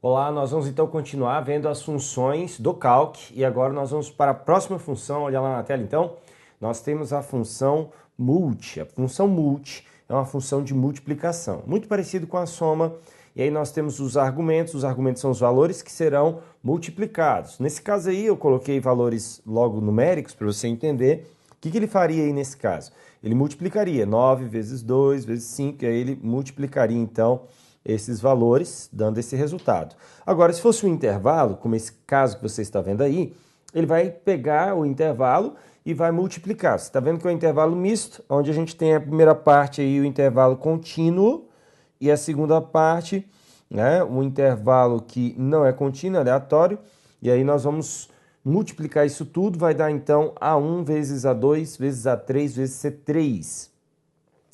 Olá, nós vamos então continuar vendo as funções do Calc e agora nós vamos para a próxima função. Olha lá na tela então, nós temos a função multi. A função multi é uma função de multiplicação, muito parecido com a soma, e aí nós temos os argumentos são os valores que serão multiplicados. Nesse caso aí eu coloquei valores logo numéricos para você entender. O que ele faria aí nesse caso? Ele multiplicaria 9 vezes 2 vezes 5, e aí ele multiplicaria então esses valores, dando esse resultado. Agora, se fosse um intervalo, como esse caso que você está vendo aí, ele vai pegar o intervalo e vai multiplicar. Você está vendo que é um intervalo misto, onde a gente tem a primeira parte aí, o intervalo contínuo, e a segunda parte, né, um intervalo que não é contínuo, aleatório, e aí nós vamos multiplicar isso tudo, vai dar então A1 vezes A2 vezes A3 vezes C3.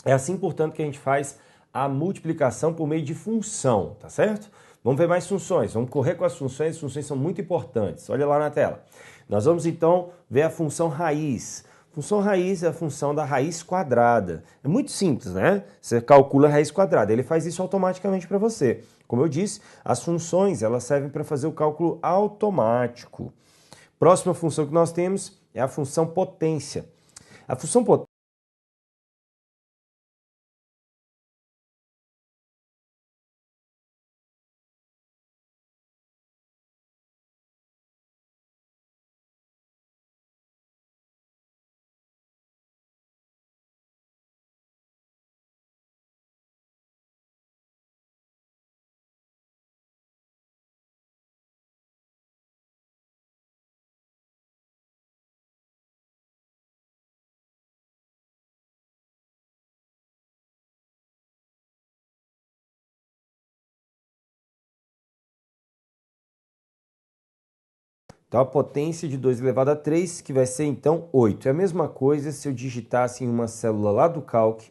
É assim, portanto, que a gente faz a multiplicação por meio de função, tá certo? Vamos ver mais funções, vamos correr com as funções são muito importantes. Olha lá na tela. Nós vamos então ver a função raiz. Função raiz é a função da raiz quadrada. É muito simples, né? Você calcula a raiz quadrada, ele faz isso automaticamente para você. Como eu disse, as funções elas servem para fazer o cálculo automático. Próxima função que nós temos é a função potência. A função potência Então, a potência de 2 elevado a 3, que vai ser, então, 8. É a mesma coisa se eu digitasse em uma célula lá do Calc,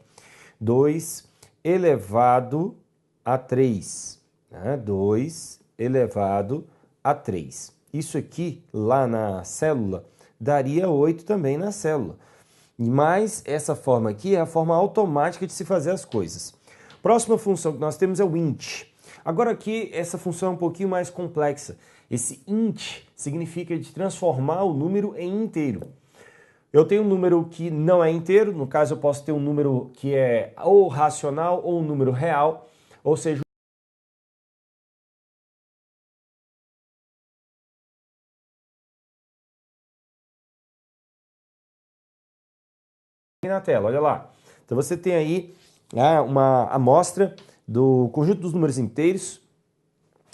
2 elevado a 3. Né? 2 elevado a 3. Isso aqui, lá na célula, daria 8 também na célula. Mas essa forma aqui é a forma automática de se fazer as coisas. Próxima função que nós temos é o int. Agora aqui, essa função é um pouquinho mais complexa. Esse int significa de transformar o número em inteiro. Eu tenho um número que não é inteiro, no caso eu posso ter um número que é ou racional ou um número real, ou seja, na tela, olha lá. Então você tem aí uma amostra do conjunto dos números inteiros.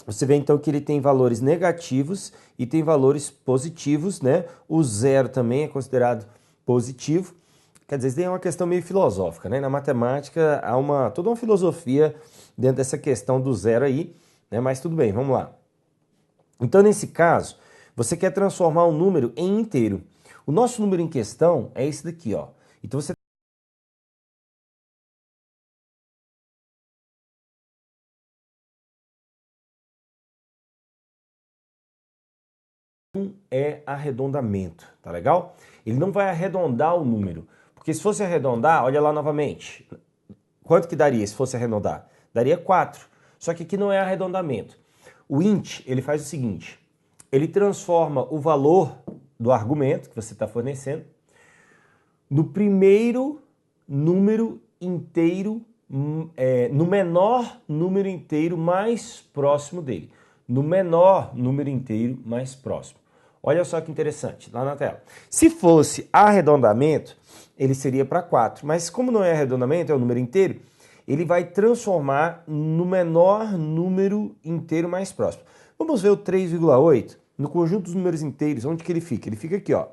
Você vê então que ele tem valores negativos e tem valores positivos, né? O zero também é considerado positivo. Quer dizer, isso daí é uma questão meio filosófica, né? Na matemática há toda uma filosofia dentro dessa questão do zero aí, né? Mas tudo bem, vamos lá. Então, nesse caso, você quer transformar um número em inteiro. O nosso número em questão é esse daqui, ó. Então você é arredondamento, tá legal? Ele não vai arredondar o número, porque se fosse arredondar, olha lá novamente, quanto que daria se fosse arredondar? Daria 4, só que aqui não é arredondamento. O int, ele faz o seguinte, ele transforma o valor do argumento que você está fornecendo no primeiro número inteiro, no menor número inteiro mais próximo dele. No menor número inteiro mais próximo. Olha só que interessante, lá na tela. Se fosse arredondamento, ele seria para 4, mas como não é arredondamento, é o número inteiro, ele vai transformar no menor número inteiro mais próximo. Vamos ver o 3,8 no conjunto dos números inteiros, onde que ele fica? Ele fica aqui, ó,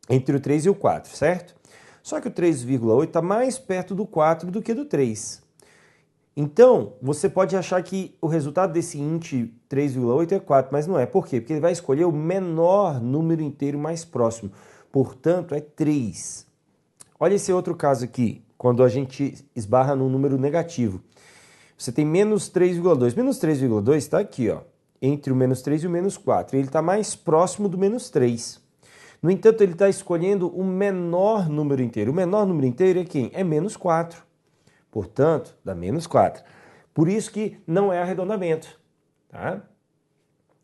entre o 3 e o 4, certo? Só que o 3,8 está mais perto do 4 do que do 3. Então, você pode achar que o resultado desse int 3,8 é 4, mas não é. Por quê? Porque ele vai escolher o menor número inteiro mais próximo. Portanto, é 3. Olha esse outro caso aqui, quando a gente esbarra num número negativo. Você tem menos 3,2. Menos 3,2 está aqui, ó, entre o menos 3 e o menos 4. Ele está mais próximo do menos 3. No entanto, ele está escolhendo o menor número inteiro. O menor número inteiro é quem? É menos 4. Portanto, dá menos 4. Por isso que não é arredondamento. tá?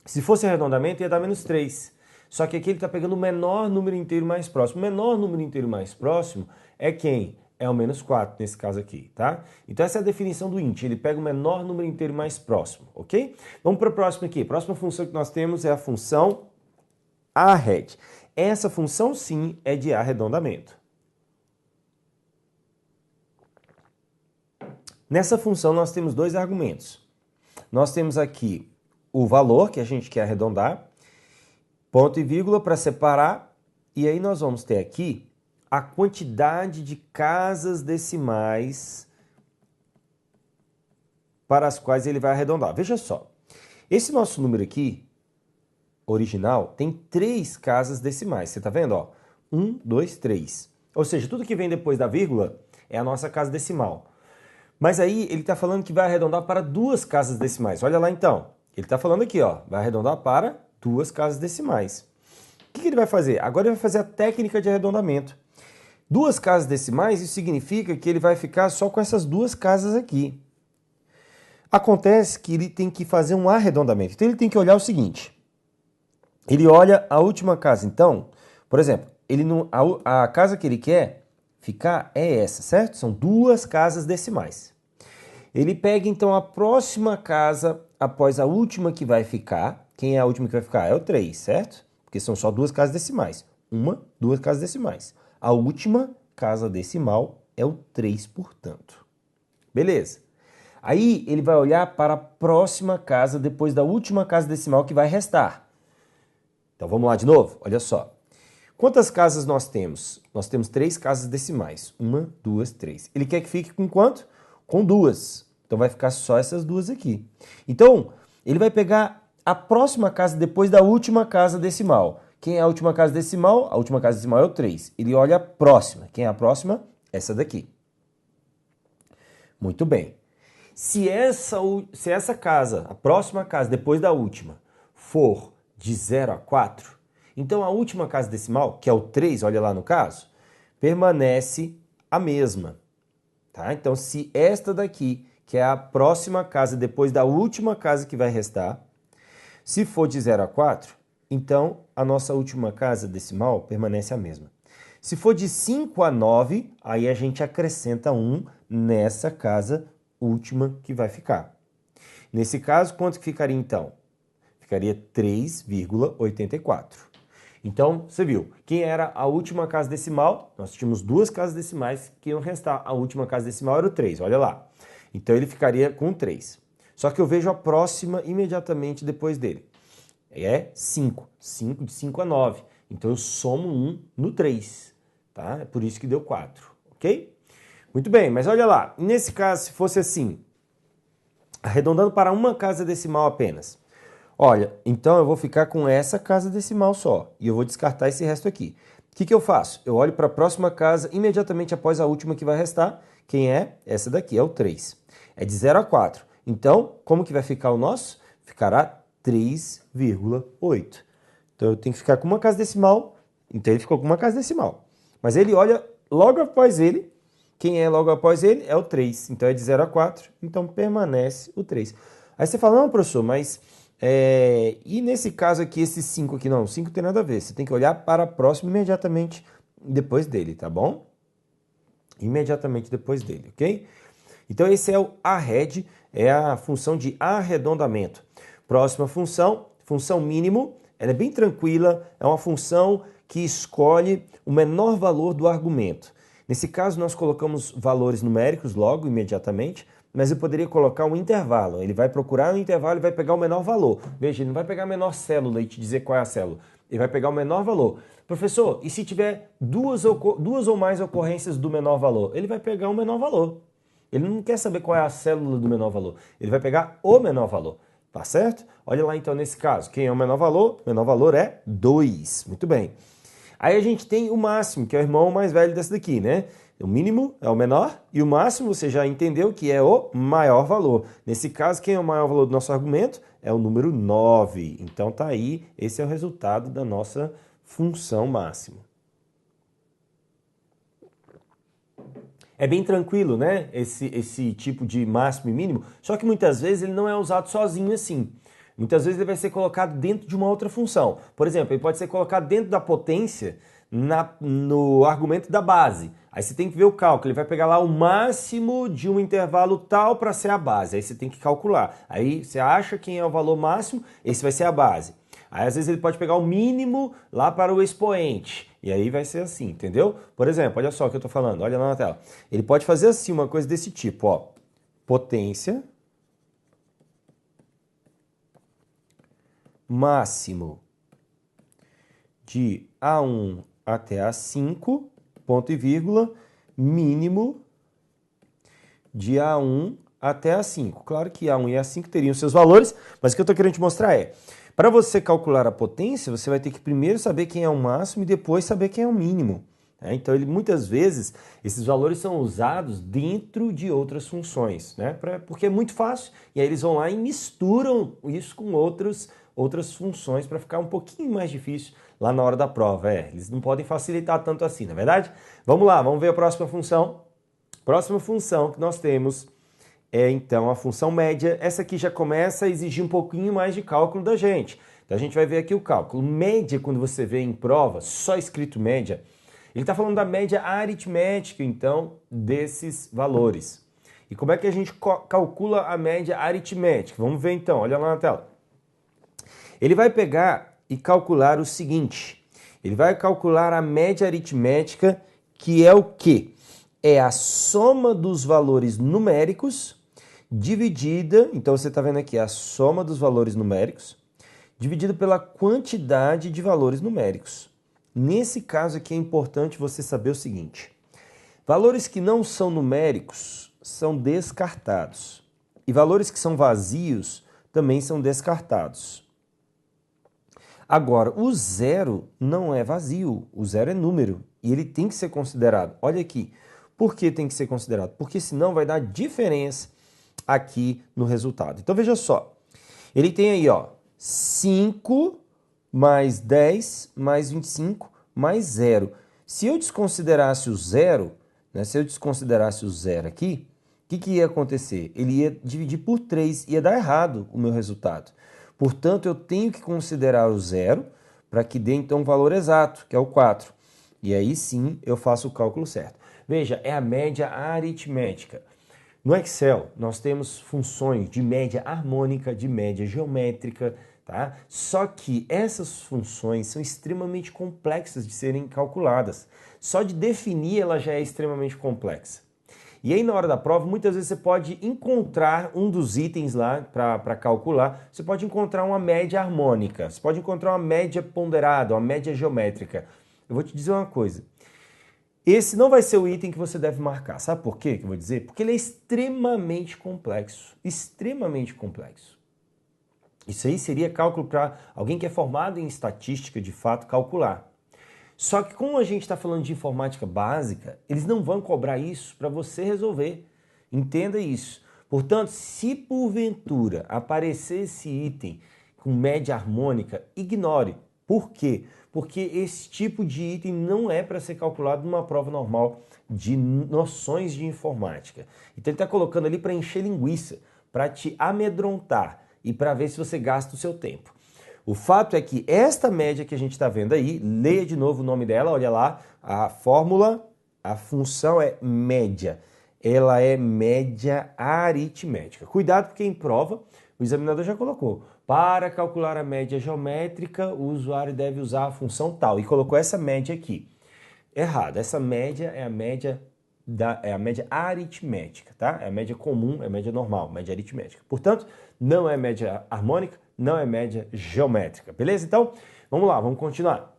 Se fosse arredondamento, ia dar menos 3. Só que aqui ele está pegando o menor número inteiro mais próximo. O menor número inteiro mais próximo é quem? É o menos 4, nesse caso aqui, tá? Então essa é a definição do int, ele pega o menor número inteiro mais próximo, ok? Vamos para a próxima aqui. A próxima função que nós temos é a função arred. Essa função, sim, é de arredondamento. Nessa função nós temos dois argumentos. Nós temos aqui o valor que a gente quer arredondar, ponto e vírgula para separar, e aí nós vamos ter aqui a quantidade de casas decimais para as quais ele vai arredondar. Veja só, esse nosso número aqui, original, tem 3 casas decimais. Você está vendo? Ó? 1, 2, 3. Ou seja, tudo que vem depois da vírgula é a nossa casa decimal. Mas aí ele está falando que vai arredondar para 2 casas decimais. Olha lá então. Ele está falando aqui, ó, vai arredondar para 2 casas decimais. O que ele vai fazer? Agora ele vai fazer a técnica de arredondamento. 2 casas decimais, isso significa que ele vai ficar só com essas 2 casas aqui. Acontece que ele tem que fazer um arredondamento. Então ele tem que olhar o seguinte. Ele olha a última casa. Então, por exemplo, a casa que ele quer ficar é essa, certo? São 2 casas decimais. Ele pega então a próxima casa após a última que vai ficar. Quem é a última que vai ficar? É o 3, certo? Porque são só 2 casas decimais. 2 casas decimais. A última casa decimal é o 3, portanto. Beleza. Aí ele vai olhar para a próxima casa depois da última casa decimal que vai restar. Então vamos lá de novo? Olha só. Quantas casas nós temos? Nós temos 3 casas decimais. 1, 2, 3. Ele quer que fique com quanto? Com 2. Então vai ficar só essas 2 aqui. Então, ele vai pegar a próxima casa depois da última casa decimal. Quem é a última casa decimal? A última casa decimal é o 3. Ele olha a próxima. Quem é a próxima? Essa daqui. Muito bem. Se essa casa, a próxima casa depois da última, for de 0 a 4, então a última casa decimal, que é o 3, olha lá no caso, permanece a mesma. Tá? Então se esta daqui, que é a próxima casa depois da última casa que vai restar, se for de 0 a 4, então a nossa última casa decimal permanece a mesma. Se for de 5 a 9, aí a gente acrescenta 1 nessa casa última que vai ficar. Nesse caso, quanto que ficaria então? Ficaria 3,84. Então, você viu, quem era a última casa decimal? Nós tínhamos 2 casas decimais que iam restar. A última casa decimal era o 3, olha lá. Então ele ficaria com 3. Só que eu vejo a próxima imediatamente depois dele. É 5. 5 de 5 a 9. Então eu somo 1 no 3. Tá? É por isso que deu 4. Ok? Muito bem, mas olha lá. Nesse caso, se fosse assim, arredondando para uma casa decimal apenas. Olha, então eu vou ficar com essa casa decimal só. E eu vou descartar esse resto aqui. O que eu faço? Eu olho para a próxima casa imediatamente após a última que vai restar. Quem é? Essa daqui, é o 3. É de 0 a 4. Então, como que vai ficar o nosso? Ficará 3,8. Então eu tenho que ficar com uma casa decimal. Então ele ficou com uma casa decimal. Mas ele olha logo após ele. Quem é logo após ele? É o 3. Então é de 0 a 4. Então permanece o 3. Aí você fala, não, professor, mas... e nesse caso aqui, esse 5 aqui, não, 5 tem nada a ver. Você tem que olhar para o próximo imediatamente depois dele, tá bom? Imediatamente depois dele, ok? Então esse é o arred, é a função de arredondamento. Próxima função, função mínimo, ela é bem tranquila, é uma função que escolhe o menor valor do argumento. Nesse caso nós colocamos valores numéricos logo, imediatamente, mas eu poderia colocar um intervalo. Ele vai procurar um intervalo e vai pegar o menor valor. Veja, ele não vai pegar a menor célula e te dizer qual é a célula. Ele vai pegar o menor valor. Professor, e se tiver duas ou mais ocorrências do menor valor? Ele vai pegar o menor valor. Ele não quer saber qual é a célula do menor valor. Ele vai pegar o menor valor. Tá certo? Olha lá então nesse caso. Quem é o menor valor? O menor valor é 2. Muito bem. Aí a gente tem o máximo, que é o irmão mais velho desse daqui, né? O mínimo é o menor e o máximo você já entendeu que é o maior valor. Nesse caso, quem é o maior valor do nosso argumento? É o número 9. Então tá aí, esse é o resultado da nossa função máxima. É bem tranquilo, né? Esse tipo de máximo e mínimo, só que muitas vezes ele não é usado sozinho assim. Muitas vezes ele vai ser colocado dentro de uma outra função. Por exemplo, ele pode ser colocado dentro da potência no argumento da base. Aí você tem que ver o cálculo, ele vai pegar lá o máximo de um intervalo tal para ser a base. Aí você tem que calcular. Aí você acha quem é o valor máximo, esse vai ser a base. Aí às vezes ele pode pegar o mínimo lá para o expoente. E aí vai ser assim, entendeu? Por exemplo, olha só o que eu estou falando, olha lá na tela. Ele pode fazer assim, uma coisa desse tipo, ó. Potência máximo de A1 até A5, ponto e vírgula, mínimo de A1 até A5. Claro que A1 e A5 teriam seus valores, mas o que eu estou querendo te mostrar é, para você calcular a potência, você vai ter que primeiro saber quem é o máximo e depois saber quem é o mínimo. Então, muitas vezes, esses valores são usados dentro de outras funções, né? Porque é muito fácil, e aí eles vão lá e misturam isso com outras funções para ficar um pouquinho mais difícil lá na hora da prova. Eles não podem facilitar tanto assim, não é verdade? Vamos lá, vamos ver a próxima função. Próxima função que nós temos é, então, a função média. Essa aqui já começa a exigir um pouquinho mais de cálculo da gente. Então, a gente vai ver aqui o cálculo. Média, quando você vê em prova, só escrito média, ele está falando da média aritmética, então, desses valores. E como é que a gente calcula a média aritmética? Vamos ver então, olha lá na tela. Ele vai pegar e calcular o seguinte. Ele vai calcular a média aritmética, que é o quê? É a soma dos valores numéricos dividida, então você está vendo aqui a soma dos valores numéricos, dividido pela quantidade de valores numéricos. Nesse caso aqui é importante você saber o seguinte: valores que não são numéricos são descartados e valores que são vazios também são descartados. Agora, o zero não é vazio, o zero é número e ele tem que ser considerado. Olha aqui, por que tem que ser considerado? Porque senão vai dar diferença aqui no resultado. Então veja só, ele tem aí, ó, 5 mais 10 mais 25 mais 0. Se eu desconsiderasse o zero, né, se eu desconsiderasse o zero aqui, o que ia acontecer? Ele ia dividir por 3, ia dar errado o meu resultado. Portanto, eu tenho que considerar o zero para que dê então um valor exato, que é o 4. E aí sim eu faço o cálculo certo. Veja, é a média aritmética. No Excel, nós temos funções de média harmônica, de média geométrica, tá? Só que essas funções são extremamente complexas de serem calculadas. Só de definir ela já é extremamente complexa. E aí, na hora da prova, muitas vezes você pode encontrar um dos itens lá para calcular, você pode encontrar uma média harmônica, você pode encontrar uma média ponderada, uma média geométrica. Eu vou te dizer uma coisa. Esse não vai ser o item que você deve marcar. Sabe por quê que eu vou dizer? Porque ele é extremamente complexo. Extremamente complexo. Isso aí seria cálculo para alguém que é formado em estatística, de fato, calcular. Só que como a gente está falando de informática básica, eles não vão cobrar isso para você resolver. Entenda isso. Portanto, se porventura aparecer esse item com média harmônica, ignore. Por quê? Porque esse tipo de item não é para ser calculado numa prova normal de noções de informática. Então ele está colocando ali para encher linguiça, para te amedrontar e para ver se você gasta o seu tempo. O fato é que esta média que a gente está vendo aí, leia de novo o nome dela, olha lá, a fórmula, a função é média. Ela é média aritmética. Cuidado porque em prova o examinador já colocou. Para calcular a média geométrica, o usuário deve usar a função tal. E colocou essa média aqui. Errado. Essa média é a média aritmética, tá? É a média comum, é a média normal, média aritmética. Portanto, não é média harmônica, não é média geométrica. Beleza? Então, vamos lá, vamos continuar.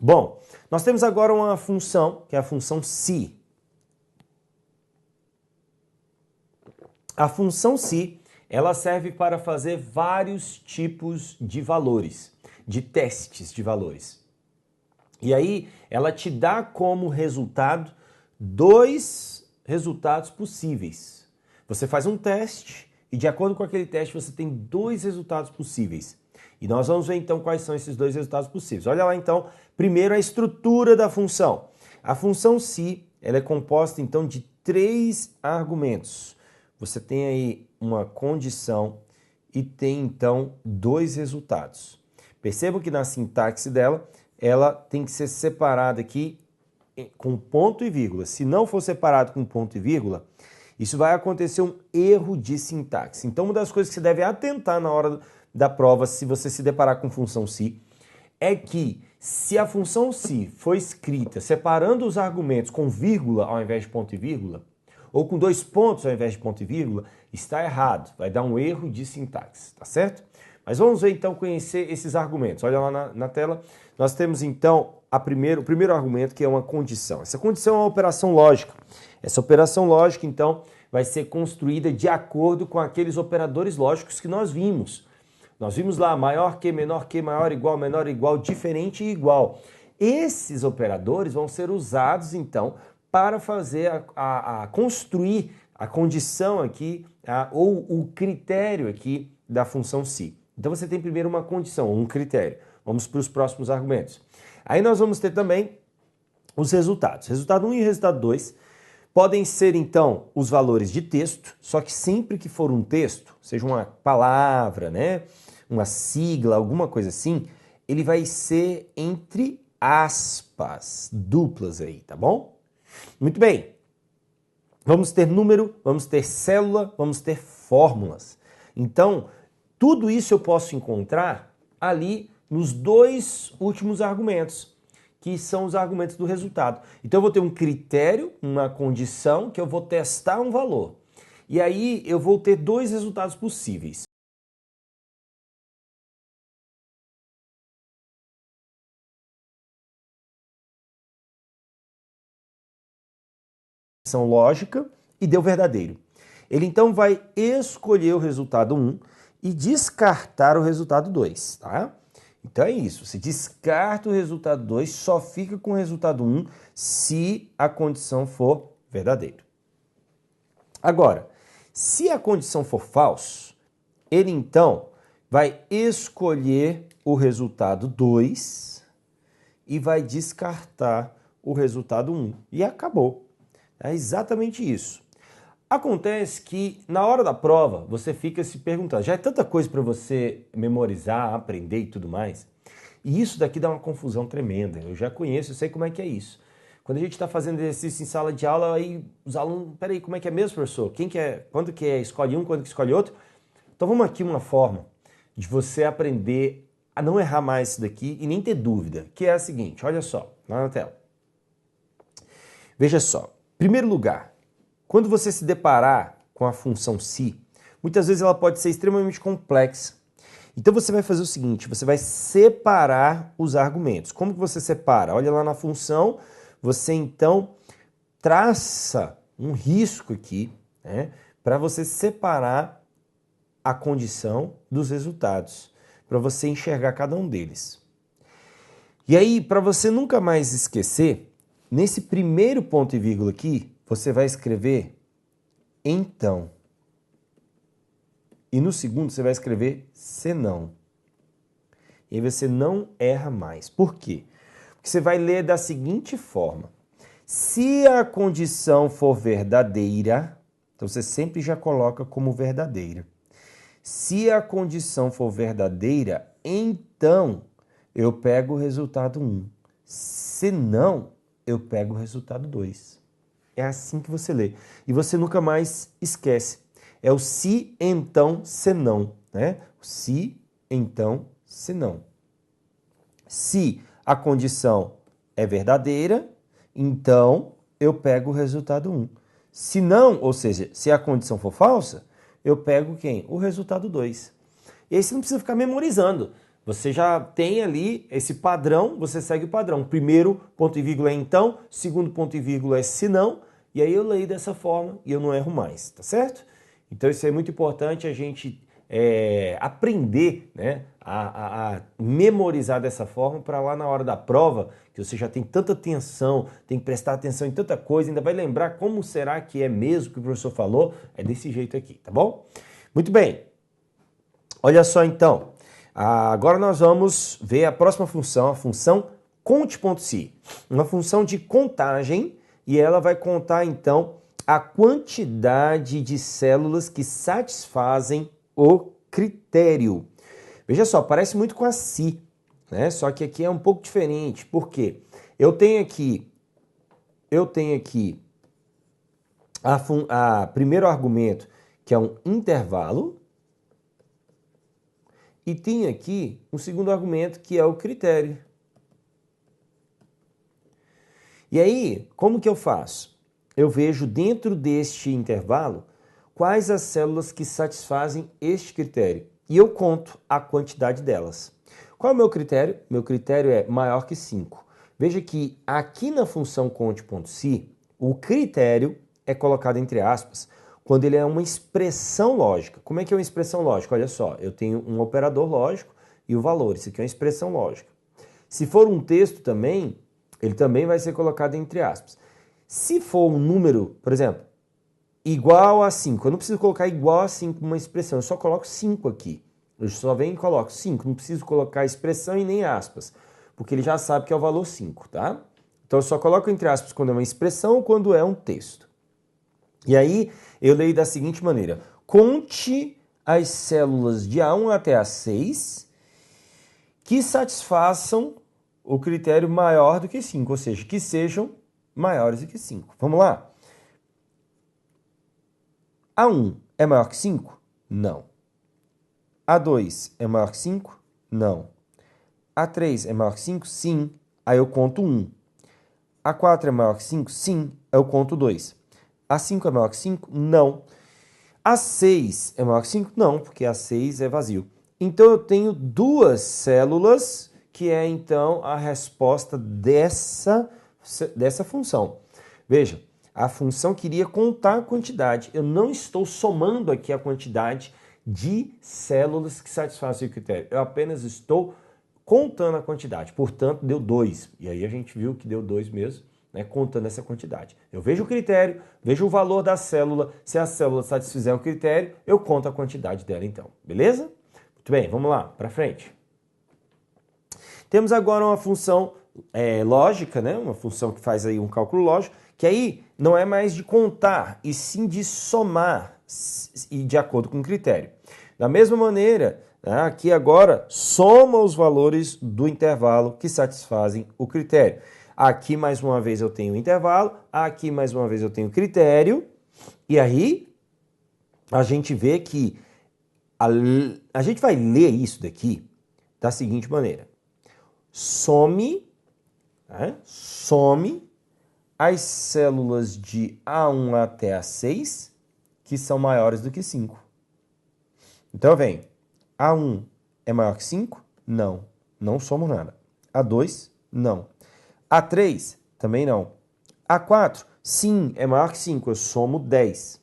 Bom, nós temos agora uma função, que é a função si. A função si, ela serve para fazer vários tipos de valores, de testes de valores. E aí, ela te dá como resultado 2 resultados possíveis. Você faz um teste e, de acordo com aquele teste, você tem 2 resultados possíveis. E nós vamos ver, então, quais são esses 2 resultados possíveis. Olha lá, então, primeiro a estrutura da função. A função si, ela é composta, então, de 3 argumentos. Você tem aí uma condição e tem então dois resultados. Percebam que na sintaxe dela, ela tem que ser separada aqui com ponto e vírgula. Se não for separado com ponto e vírgula, isso vai acontecer um erro de sintaxe. Então, uma das coisas que você deve atentar na hora da prova, se você se deparar com função se, é que se a função se for escrita separando os argumentos com vírgula ao invés de ponto e vírgula, ou com dois pontos ao invés de ponto e vírgula, está errado, vai dar um erro de sintaxe, tá certo? Mas vamos ver então conhecer esses argumentos. Olha lá na tela, nós temos então o primeiro argumento, que é uma condição. Essa condição é uma operação lógica. Essa operação lógica, então, vai ser construída de acordo com aqueles operadores lógicos que nós vimos. Nós vimos lá maior que, menor que, maior igual, menor igual, diferente e igual. Esses operadores vão ser usados, então, para fazer construir a condição aqui, ou o critério aqui da função se. Então você tem primeiro uma condição, um critério. Vamos para os próximos argumentos. Aí nós vamos ter também os resultados. Resultado 1 e resultado 2 podem ser, então, os valores de texto, só que sempre que for um texto, seja uma palavra, né, uma sigla, alguma coisa assim, ele vai ser entre aspas duplas aí, tá bom? Muito bem. Vamos ter número, vamos ter célula, vamos ter fórmulas. Então, tudo isso eu posso encontrar ali nos dois últimos argumentos, que são os argumentos do resultado. Então eu vou ter um critério, uma condição, que eu vou testar um valor. E aí eu vou ter dois resultados possíveis. Lógica e deu verdadeiro. Ele então vai escolher o resultado 1 e descartar o resultado 2, tá? Então é isso, você descarta o resultado 2, só fica com o resultado 1 se a condição for verdadeira. Agora, se a condição for falso, ele então vai escolher o resultado 2 e vai descartar o resultado 1 e acabou. É exatamente isso. Acontece que na hora da prova você fica se perguntando, já é tanta coisa para você memorizar, aprender e tudo mais, e isso daqui dá uma confusão tremenda. Eu já conheço, eu sei como é que é isso. Quando a gente está fazendo exercício em sala de aula, aí os alunos, peraí, como é que é mesmo, professor? Quem que é? Quando que é? Escolhe um, quando que escolhe outro? Então vamos aqui uma forma de você aprender a não errar mais isso daqui e nem ter dúvida, que é a seguinte, olha só, lá na tela. Veja só. Primeiro lugar, quando você se deparar com a função se, muitas vezes ela pode ser extremamente complexa. Então você vai fazer o seguinte, você vai separar os argumentos. Como que você separa? Olha lá na função, você então traça um risco aqui, né, para você separar a condição dos resultados, para você enxergar cada um deles. E aí, para você nunca mais esquecer, nesse primeiro ponto e vírgula aqui, você vai escrever então. E no segundo você vai escrever senão. E aí você não erra mais. Por quê? Porque você vai ler da seguinte forma. Se a condição for verdadeira, então você sempre já coloca como verdadeira. Se a condição for verdadeira, então eu pego o resultado 1. Se não, eu pego o resultado 2. É assim que você lê. E você nunca mais esquece. É o se, então, senão, né? Se, então, senão. Se a condição é verdadeira, então eu pego o resultado 1. Se não, ou seja, se a condição for falsa, eu pego quem? O resultado 2. E aí você não precisa ficar memorizando. Você já tem ali esse padrão, você segue o padrão. Primeiro ponto e vírgula é então, segundo ponto e vírgula é se não, e aí eu leio dessa forma e eu não erro mais, tá certo? Então isso é muito importante a gente aprender, né, a memorizar dessa forma para lá na hora da prova, que você já tem tanta atenção, tem que prestar atenção em tanta coisa, ainda vai lembrar como será que é mesmo que o professor falou, é desse jeito aqui, tá bom? Muito bem, olha só então, agora nós vamos ver a próxima função, a função conte.se, uma função de contagem, e ela vai contar então a quantidade de células que satisfazem o critério. Veja só, parece muito com a se, né? Só que aqui é um pouco diferente. Por quê? Eu tenho aqui primeiro argumento, que é um intervalo, e tem aqui um segundo argumento, que é o critério. E aí, como que eu faço? Eu vejo dentro deste intervalo quais as células que satisfazem este critério. E eu conto a quantidade delas. Qual é o meu critério? Meu critério é maior que 5. Veja que aqui na função conte.se, o critério é colocado entre aspas quando ele é uma expressão lógica. Como é que é uma expressão lógica? Olha só, eu tenho um operador lógico e o valor. Isso aqui é uma expressão lógica. Se for um texto também, ele também vai ser colocado entre aspas. Se for um número, por exemplo, igual a 5, eu não preciso colocar igual a 5 numa expressão, eu só coloco 5 aqui. Eu só venho e coloco 5, não preciso colocar expressão e nem aspas, porque ele já sabe que é o valor 5, tá? Então eu só coloco entre aspas quando é uma expressão ou quando é um texto. E aí eu leio da seguinte maneira: conte as células de A1 até A6 que satisfaçam o critério maior do que 5, ou seja, que sejam maiores do que 5. Vamos lá? A1 é maior que 5? Não. A2 é maior que 5? Não. A3 é maior que 5? Sim. Aí eu conto 1. A4 é maior que 5? Sim. Eu conto 2. A5 é maior que 5? Não. A6 é maior que 5? Não, porque A6 é vazio. Então eu tenho duas células, que é então a resposta dessa função. Veja, a função queria contar a quantidade. Eu não estou somando aqui a quantidade de células que satisfazem o critério. Eu apenas estou contando a quantidade. Portanto, deu 2. E aí a gente viu que deu 2 mesmo, né, contando essa quantidade. Eu vejo o critério, vejo o valor da célula. Se a célula satisfizer o critério, eu conto a quantidade dela então. Beleza? Muito bem, vamos lá, para frente. Temos agora uma função lógica, né? Uma função que faz aí um cálculo lógico, que aí não é mais de contar, e sim de somar, e de acordo com o critério. Da mesma maneira, aqui agora soma os valores do intervalo que satisfazem o critério. Aqui mais uma vez eu tenho o intervalo, aqui mais uma vez eu tenho o critério, e aí a gente vê que a gente vai ler isso daqui da seguinte maneira: some as células de A1 até A6 que são maiores do que 5. Então vem, A1 é maior que 5? Não, não somo nada. A2, não. A3, também não. A4, sim, é maior que 5, eu somo 10.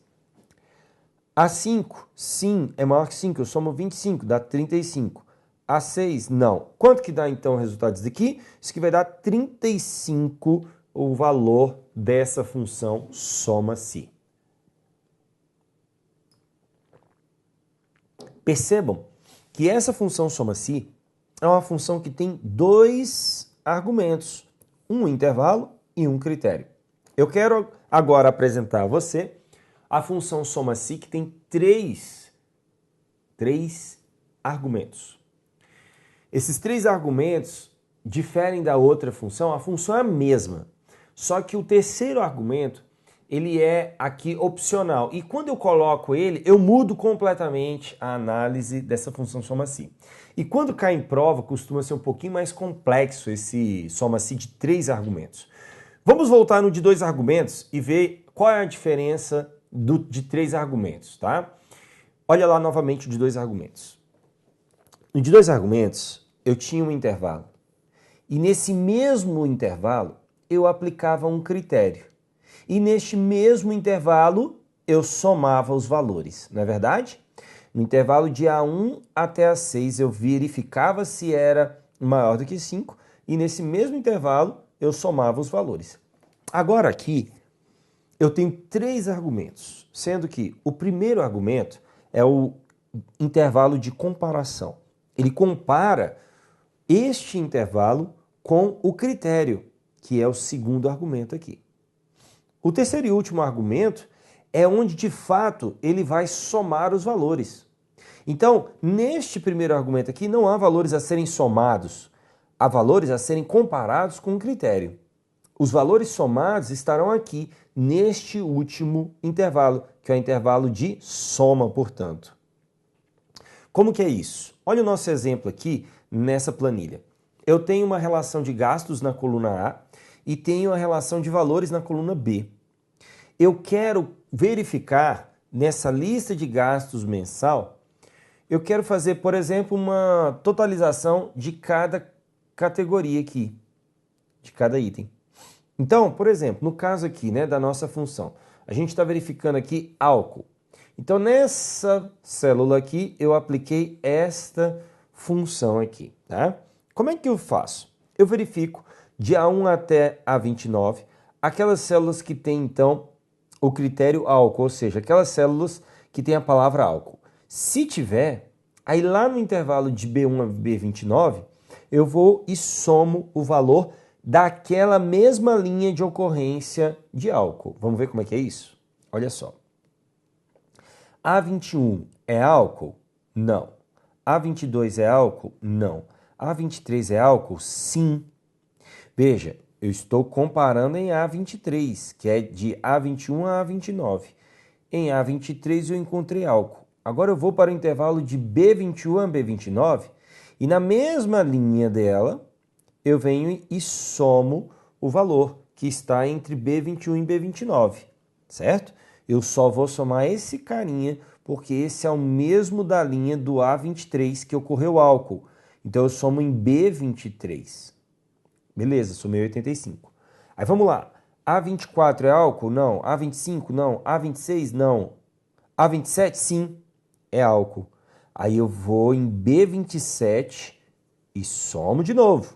A5, sim, é maior que 5, eu somo 25, dá 35. A6, não. Quanto que dá então o resultado disso aqui? Isso aqui vai dar 35, o valor dessa função soma-se. Percebam que essa função soma-se é uma função que tem dois argumentos, um intervalo e um critério. Eu quero agora apresentar a você a função soma-se que tem três argumentos. Esses três argumentos diferem da outra função, a função é a mesma, só que o terceiro argumento, ele é aqui opcional, e quando eu coloco ele, eu mudo completamente a análise dessa função soma-se. E quando cai em prova, costuma ser um pouquinho mais complexo esse soma-se de três argumentos. Vamos voltar no de dois argumentos e ver qual é a diferença de três argumentos, tá? Olha lá novamente o de dois argumentos. No de dois argumentos, eu tinha um intervalo. E nesse mesmo intervalo, eu aplicava um critério. E neste mesmo intervalo, eu somava os valores, não é verdade? No intervalo de A1 até A6, eu verificava se era maior do que 5. E nesse mesmo intervalo, eu somava os valores. Agora aqui, eu tenho três argumentos, sendo que o primeiro argumento é o intervalo de comparação. Ele compara este intervalo com o critério, que é o segundo argumento aqui. O terceiro e último argumento é onde, de fato, ele vai somar os valores. Então, neste primeiro argumento aqui, não há valores a serem somados, há valores a serem comparados com um critério. Os valores somados estarão aqui neste último intervalo, que é o intervalo de soma, portanto. Como que é isso? Olha o nosso exemplo aqui nessa planilha. Eu tenho uma relação de gastos na coluna A e tenho a relação de valores na coluna B. Eu quero verificar nessa lista de gastos mensal, eu quero fazer, por exemplo, uma totalização de cada categoria aqui, de cada item. Então, por exemplo, no caso aqui, né, da nossa função, a gente está verificando aqui álcool. Então, nessa célula aqui, eu apliquei esta função aqui, tá? Como é que eu faço? Eu verifico de A1 até A29, aquelas células que têm, então, o critério álcool, ou seja, aquelas células que têm a palavra álcool. Se tiver, aí lá no intervalo de B1 a B29, eu vou e somo o valor daquela mesma linha de ocorrência de álcool. Vamos ver como é que é isso? Olha só. A21 é álcool? Não. A22 é álcool? Não. A23 é álcool? Sim. Veja, eu estou comparando em A23, que é de A21 a A29. Em A23 eu encontrei álcool. Agora eu vou para o intervalo de B21 a B29 e na mesma linha dela eu venho e somo o valor que está entre B21 e B29, certo? Eu só vou somar esse carinha porque esse é o mesmo da linha do A23 que ocorreu álcool. Então eu somo em B23. Beleza, somei 85. Aí vamos lá. A24 é álcool? Não. A25? Não. A26? Não. A27? Sim, é álcool. Aí eu vou em B27 e somo de novo.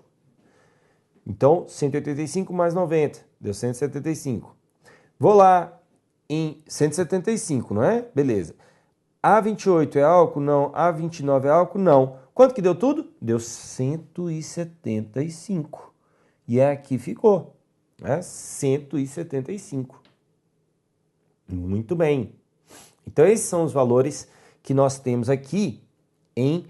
Então, 185 mais 90, deu 175. Vou lá em 175, não é? Beleza. A28 é álcool? Não. A29 é álcool? Não. Quanto que deu tudo? Deu 175. E aqui ficou, né? 175. Muito bem. Então, esses são os valores que nós temos aqui em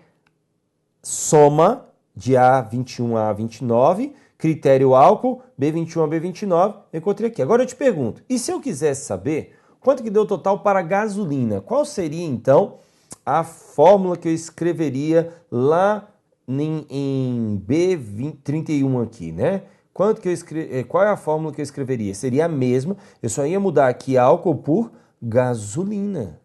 soma de A21 a A29, critério álcool, B21 a B29, eu encontrei aqui. Agora eu te pergunto, e se eu quisesse saber quanto que deu total para a gasolina? Qual seria, então, a fórmula que eu escreveria lá em B31 aqui, né? Qual é a fórmula que eu escreveria? Seria a mesma, eu só ia mudar aqui álcool por gasolina.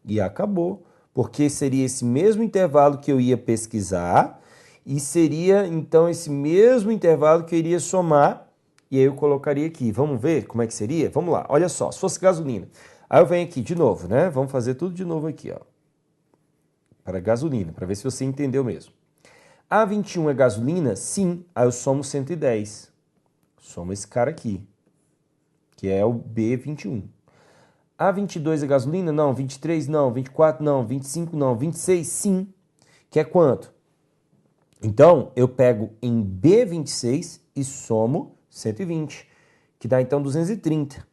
E acabou, porque seria esse mesmo intervalo que eu ia pesquisar e seria, então, esse mesmo intervalo que eu iria somar e aí eu colocaria aqui. Vamos ver como é que seria? Vamos lá, olha só, se fosse gasolina. Aí eu venho aqui de novo, né? Vamos fazer tudo de novo aqui, ó. Para gasolina, para ver se você entendeu mesmo. A21 é gasolina? Sim. Aí eu somo 110. Somo esse cara aqui, que é o B21. A22 é gasolina? Não. 23 não. 24 não. 25 não. 26 sim. Que é quanto? Então, eu pego em B26 e somo 120, que dá então 230.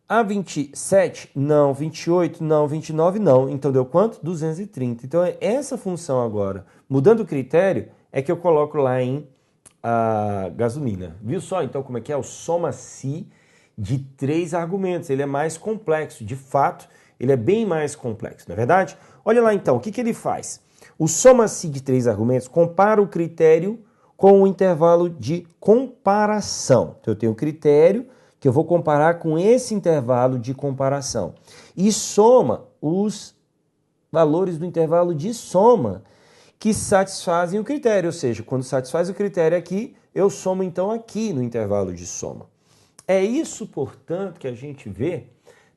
A27 não. 28 não. 29 não. Então, deu quanto? 230. Então, essa função agora, mudando o critério, é que eu coloco lá em gasolina. Viu só, então, como é que é? O soma-se de 3 argumentos. Ele é mais complexo. De fato, ele é bem mais complexo, não é verdade? Olha lá, então, o que ele faz? O soma-se de 3 argumentos compara o critério com o intervalo de comparação. Então, eu tenho um critério que eu vou comparar com esse intervalo de comparação. E soma os valores do intervalo de soma que satisfazem o critério. Ou seja, quando satisfaz o critério aqui, eu somo então aqui no intervalo de soma. É isso, portanto, que a gente vê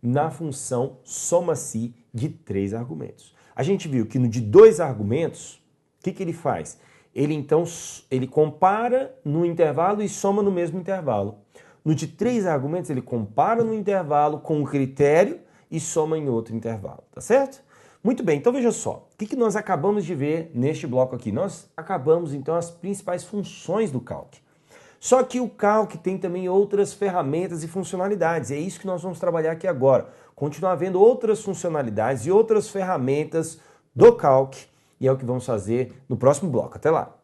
na função soma-se de 3 argumentos. A gente viu que no de 2 argumentos, o que ele faz? Ele compara no intervalo e soma no mesmo intervalo. No de 3 argumentos, ele compara no intervalo com o critério e soma em outro intervalo, tá certo? Muito bem, então veja só, o que nós acabamos de ver neste bloco aqui? Nós acabamos, então, as principais funções do Calc. Só que o Calc tem também outras ferramentas e funcionalidades, é isso que nós vamos trabalhar aqui agora. Continuar vendo outras funcionalidades e outras ferramentas do Calc, e é o que vamos fazer no próximo bloco. Até lá!